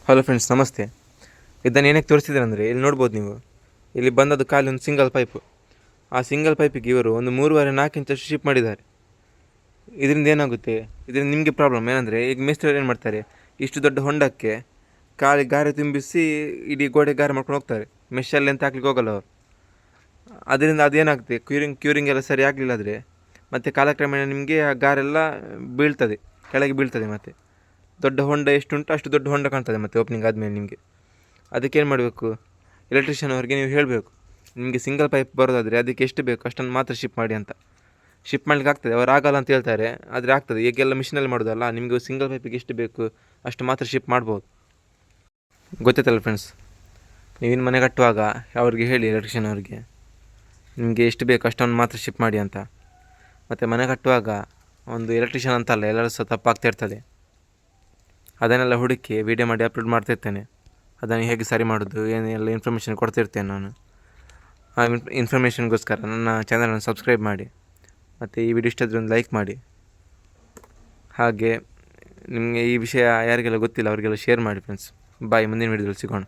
Hello friends, ನಮಸ್ತೆ. ಇದನ್ನು ಏನಕ್ಕೆ ತೋರಿಸಿದ್ರೆ ಅಂದರೆ ಇಲ್ಲಿ ನೋಡ್ಬೋದು ನೀವು. ಇಲ್ಲಿ ಬಂದದ್ದು ಖಾಲಿ ಒಂದು ಸಿಂಗಲ್ ಪೈಪು. ಆ ಸಿಂಗಲ್ ಪೈಪಿಗೆ ಇವರು ಒಂದು 3.5-4 ಇಂಚಷ್ಟು ಶಿಪ್ ಮಾಡಿದ್ದಾರೆ. ಇದರಿಂದ ಏನಾಗುತ್ತೆ, ಇದರಿಂದ ನಿಮಗೆ ಪ್ರಾಬ್ಲಮ್ ಏನಂದರೆ, ಈಗ ಮೇಸ್ತ್ರಿಯವರು ಏನು ಮಾಡ್ತಾರೆ, ಇಷ್ಟು ದೊಡ್ಡ ಹೊಂಡಕ್ಕೆ ಖಾಲಿ ಗಾರೆ ತುಂಬಿಸಿ ಇಡೀ ಗೋಡೆ ಗಾರೆ ಮಾಡ್ಕೊಂಡು ಹೋಗ್ತಾರೆ. ಮೆಷಲ್ಲಿ ಅಂತ ಹಾಕ್ಲಿಕ್ಕೆ ಹೋಗಲ್ಲ ಅವರು. ಅದರಿಂದ ಅದೇನಾಗುತ್ತೆ, ಕ್ಯೂರಿಂಗ್ ಎಲ್ಲ ಸರಿ ಆಗಲಿಲ್ಲ ಆದರೆ ಮತ್ತು ಕಾಲಕ್ರಮೇಣ ನಿಮಗೆ ಆ ಗಾರೆಲ್ಲ ಬೀಳ್ತದೆ, ಕೆಳಗೆ ಬೀಳ್ತದೆ. ಮತ್ತು ದೊಡ್ಡ ಹೊಂಡ ಎಷ್ಟುಂಟು ಅಷ್ಟು ದೊಡ್ಡ ಹೊಂಡ ಕಾಣ್ತದೆ ಮತ್ತು ಓಪನಿಂಗ್ ಆದಮೇಲೆ ನಿಮಗೆ. ಅದಕ್ಕೇನು ಮಾಡಬೇಕು, ಎಲೆಕ್ಟ್ರಿಷಿಯನ್ ಅವ್ರಿಗೆ ನೀವು ಹೇಳಬೇಕು, ನಿಮಗೆ ಸಿಂಗಲ್ ಪೈಪ್ ಬರೋದಾದರೆ ಅದಕ್ಕೆ ಎಷ್ಟು ಬೇಕು ಅಷ್ಟನ್ನು ಮಾತ್ರ ಶಿಪ್ ಮಾಡಿ ಅಂತ. ಶಿಪ್ ಮಾಡಲಿಕ್ಕೆ ಆಗ್ತದೆ, ಅವ್ರು ಆಗಲ್ಲ ಅಂತ ಹೇಳ್ತಾರೆ, ಆದರೆ ಆಗ್ತದೆ. ಈಗೆಲ್ಲ ಮಿಷಿನಲ್ಲಿ ಮಾಡೋದಲ್ಲ, ನಿಮಗೆ ಸಿಂಗಲ್ ಪೈಪಿಗೆ ಎಷ್ಟು ಬೇಕು ಅಷ್ಟು ಮಾತ್ರ ಶಿಪ್ ಮಾಡ್ಬೋದು. ಗೊತ್ತಾಯ್ತಲ್ಲ ಫ್ರೆಂಡ್ಸ್. ನೀವಿನ್ನು ಮನೆ ಕಟ್ಟುವಾಗ ಅವ್ರಿಗೆ ಹೇಳಿ, ಎಲೆಕ್ಟ್ರಿಷಿಯನ್ ಅವ್ರಿಗೆ, ನಿಮಗೆ ಎಷ್ಟು ಬೇಕು ಅಷ್ಟನ್ನು ಮಾತ್ರ ಶಿಪ್ ಮಾಡಿ ಅಂತ. ಮತ್ತು ಮನೆ ಕಟ್ಟುವಾಗ ಒಂದು ಎಲೆಕ್ಟ್ರಿಷಿಯನ್ ಅಂತಲ್ಲ, ಎಲ್ಲರೂ ಸಹ ತಪ್ಪಾಗ್ತಿರ್ತದೆ. ಅದನ್ನೆಲ್ಲ ಹುಡುಕಿ ವೀಡಿಯೋ ಮಾಡಿ ಅಪ್ಲೋಡ್ ಮಾಡ್ತಿರ್ತೇನೆ. ಅದನ್ನು ಹೇಗೆ ಸರಿ ಮಾಡೋದು ಏನೆಲ್ಲ ಇನ್ಫಾರ್ಮೇಷನ್ ಕೊಡ್ತಿರ್ತೇನೆ ನಾನು. ಆ ಇನ್ಫಾರ್ಮೇಷನ್ಗೋಸ್ಕರ ನನ್ನ ಚಾನಲನ್ನು ಸಬ್ಸ್ಕ್ರೈಬ್ ಮಾಡಿ, ಮತ್ತು ಈ ವಿಡಿಯೋ ಇಷ್ಟ ಆದರೆ ಒಂದು ಲೈಕ್ ಮಾಡಿ. ಹಾಗೆ ನಿಮಗೆ ಈ ವಿಷಯ ಯಾರಿಗೆಲ್ಲ ಗೊತ್ತಿಲ್ಲ ಅವರಿಗೆಲ್ಲ ಶೇರ್ ಮಾಡಿ ಫ್ರೆಂಡ್ಸ್. ಬಾಯ್, ಮುಂದಿನ ವಿಡಿಯೋದಲ್ಲಿ ಸಿಗೋಣ.